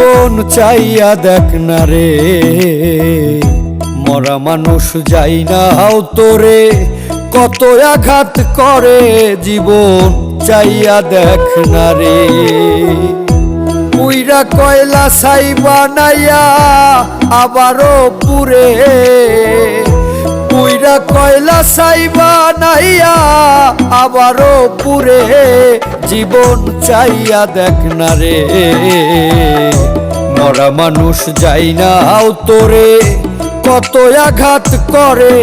জীবন চাইয়া দেখ না রে, মরা মানুষ যাই না হাও তোরে, কত আঘাত করে জীবন চাইয়া দেখ না রে। পুইরা কয়লা ছাই বানাইয়া আবারও পুরে, পুইরা কয়লা ছাই বানাইয়া আবারও পুরে, জীবন চাইয়া দেখ না রে, মরা মানুষ যাই না হাও তোরে, কত আঘাত করে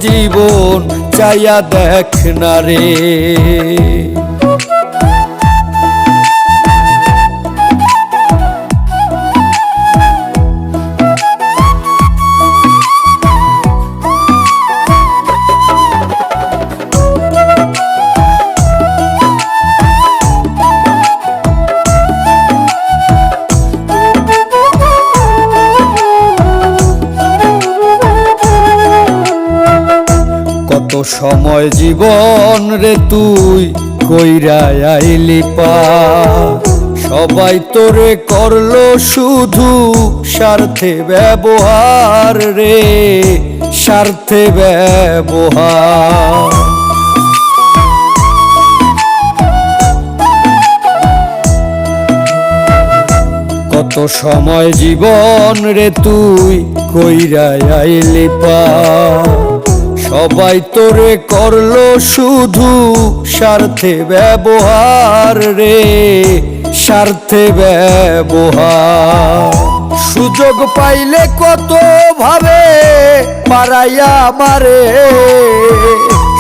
জীবন চাইয়া দেখ না রে। কত সময় জীবন রে তুই কইরা আইলি পার, সবাই তোরে করলো শুধু স্বার্থে ব্যবহার রে, স্বার্থে ব্যবহার। কত সময় জীবন রে তুই কইরা আইলি পার, সবাই তোরে করলো শুধু স্বার্থে ব্যবহার রে, স্বার্থে ব্যবহার। সুযোগ পাইলে কত ভাবে পারাইয়া মারে,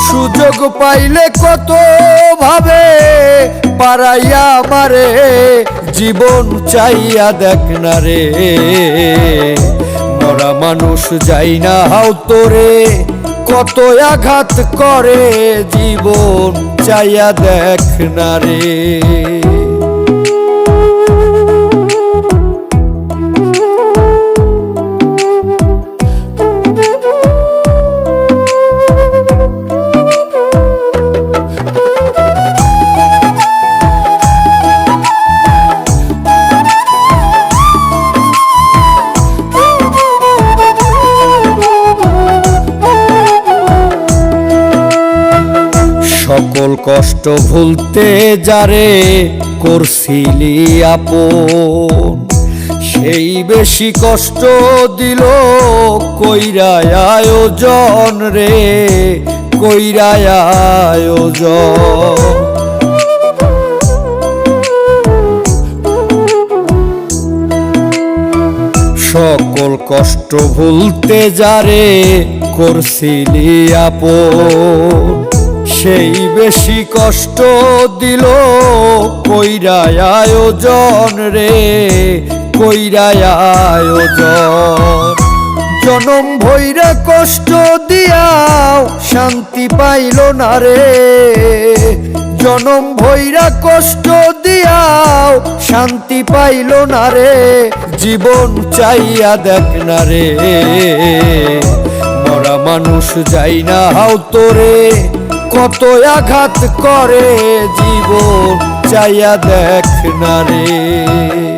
সুযোগ পাইলে কত ভাবে পারাইয়া মারে, জীবন চাইয়া দেখ না রে, মরা মানুষ যাই না হাও তোরে, কত আঘাত করে জীবন চাইয়া দেখ না রে। সকল কষ্ট ভুলতে যারে করছিলি আপন, সেই বেশি কষ্ট দিল কইরা আয়োজন রে, কইরা আয়োজন। সকল কষ্ট ভুলতে যারে করছিলি আপন, সেই বেশি কষ্ট দিল কইরা আয়োজন রে, কইরা আয়োজন। জনম ভৈরা কষ্ট দিয়াও শান্তি পাইল না রে, জনম ভৈরা কষ্ট দিয়াও শান্তি পাইল না রে, জীবন চাইয়া দেখ না রে, মরা মানুষ যাই না হাও তোরে, কত আঘাত করে জীবন চাইয়া দেখ না রে।